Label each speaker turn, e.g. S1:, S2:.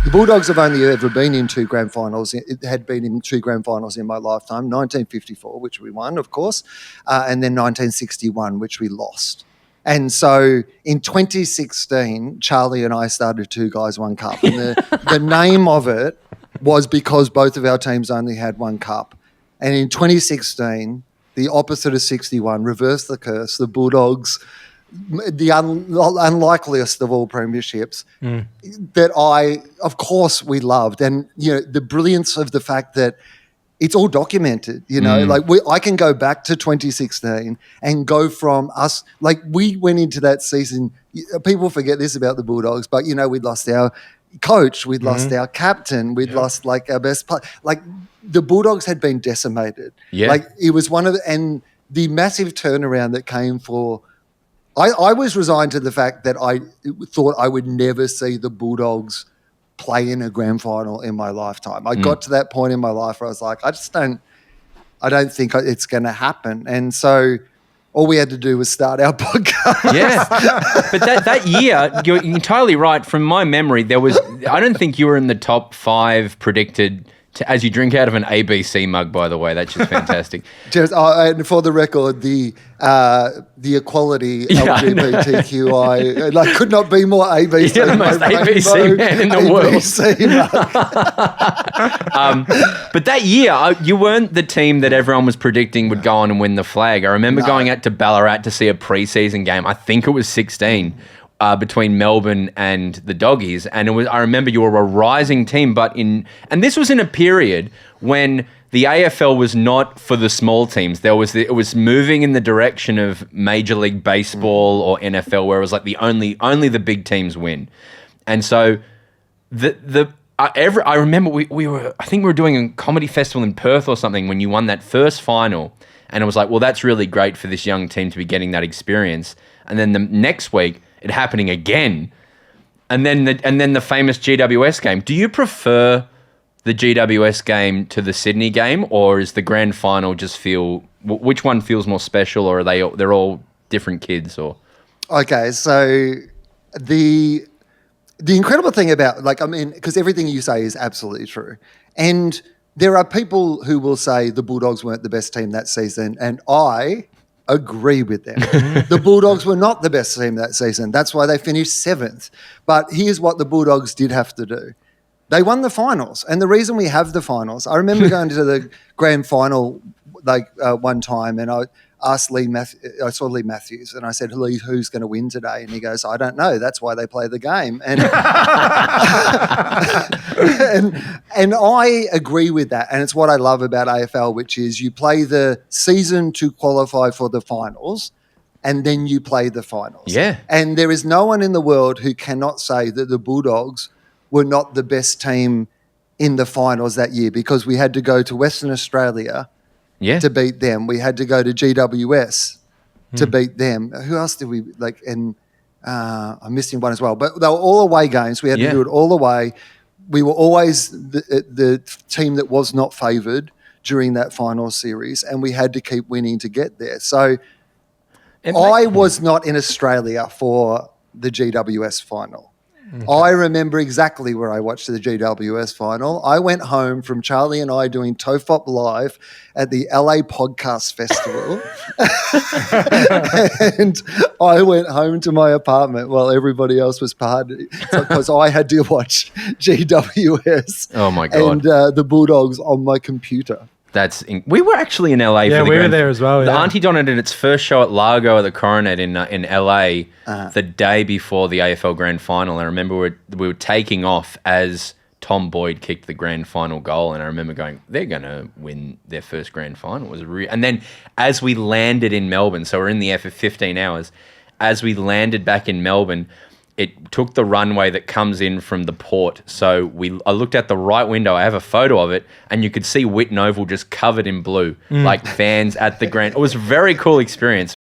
S1: The Bulldogs have only ever been in two grand finals. It had been in two grand finals in my lifetime, 1954, which we won, of course, and then 1961, which we lost. And so in 2016, Charlie and I started Two Guys, One Cup. And the name of it was because both of our teams only had one cup. And in 2016, the opposite of 61, reversed the curse, the Bulldogs, the unlikeliest of all premierships that of course, we loved. And, the brilliance of the fact that it's all documented, I can go back to 2016 and go from us, we went into that season, people forget this about the Bulldogs, but, we'd lost our coach, we'd lost our captain, we'd lost our best player. The Bulldogs had been decimated.
S2: Yeah.
S1: It was and the massive turnaround that came for, I was resigned to the fact that I thought I would never see the Bulldogs play in a grand final in my lifetime. I got to that point in my life where I was like, I don't think it's going to happen. And so all we had to do was start our podcast.
S2: Yeah. But that year, you're entirely right. From my memory, I don't think you were in the top 5 predicted as you drink out of an ABC mug, by the way. That's just fantastic.
S1: And for the record, the equality LGBTQI could not be more ABC.
S2: You're the most ABC man in the world. But that year, you weren't the team that everyone was predicting would go on and win the flag. I remember going out to Ballarat to see a preseason game. I think it was 16. Between Melbourne and the Doggies, and I remember you were a rising team, and this was in a period when the AFL was not for the small teams. It was moving in the direction of Major League Baseball or NFL, where it was only the big teams win, and so I remember we were doing a comedy festival in Perth or something when you won that first final, and it was like, well, that's really great for this young team to be getting that experience, and then the next week, it happening again, and then the famous GWS game. Do you prefer the GWS game to the Sydney game, or is the grand final which one feels more special, or they're all different kids? Or
S1: okay, so the incredible thing about because everything you say is absolutely true, and there are people who will say the Bulldogs weren't the best team that season, and I agree with them. The Bulldogs were not the best team that season. That's why they finished 7th. But here's what the Bulldogs did have to do. They won the finals. And the reason we have the finals, I remember going to the grand final one time, and I asked I saw Lee Matthews, and I said, Lee, who's going to win today? And he goes, I don't know. That's why they play the game. And and I agree with that. And it's what I love about AFL, which is you play the season to qualify for the finals, and then you play the finals.
S2: Yeah.
S1: And there is no one in the world who cannot say that the Bulldogs were not the best team in the finals that year, because we had to go to Western Australia to beat them. We had to go to GWS to beat them. Who else did we And I'm missing one as well. But they were all away games. We had to do it all away. We were always the team that was not favoured during that final series, and we had to keep winning to get there. So I was not in Australia for the GWS final. Okay. I remember exactly where I watched the GWS final. I went home from Charlie and I doing TOEFOP Live at the LA Podcast Festival. And I went home to my apartment while everybody else was partying, because I had to watch GWS.
S2: Oh, my God.
S1: And the Bulldogs on my computer.
S2: We were actually in LA.
S3: Yeah, we were there as well.
S2: The Auntie Donna did its first show at Largo at the Coronet in LA the day before the AFL Grand Final. I remember we were taking off as Tom Boyd kicked the Grand Final goal, and I remember going, they're going to win their first Grand Final. And then as we landed in Melbourne, so we're in the air for 15 hours, as we landed back in Melbourne, it took the runway that comes in from the port. So I looked out the right window. I have a photo of it, and you could see Whitten Oval just covered in blue, like fans at the Grand. It was a very cool experience.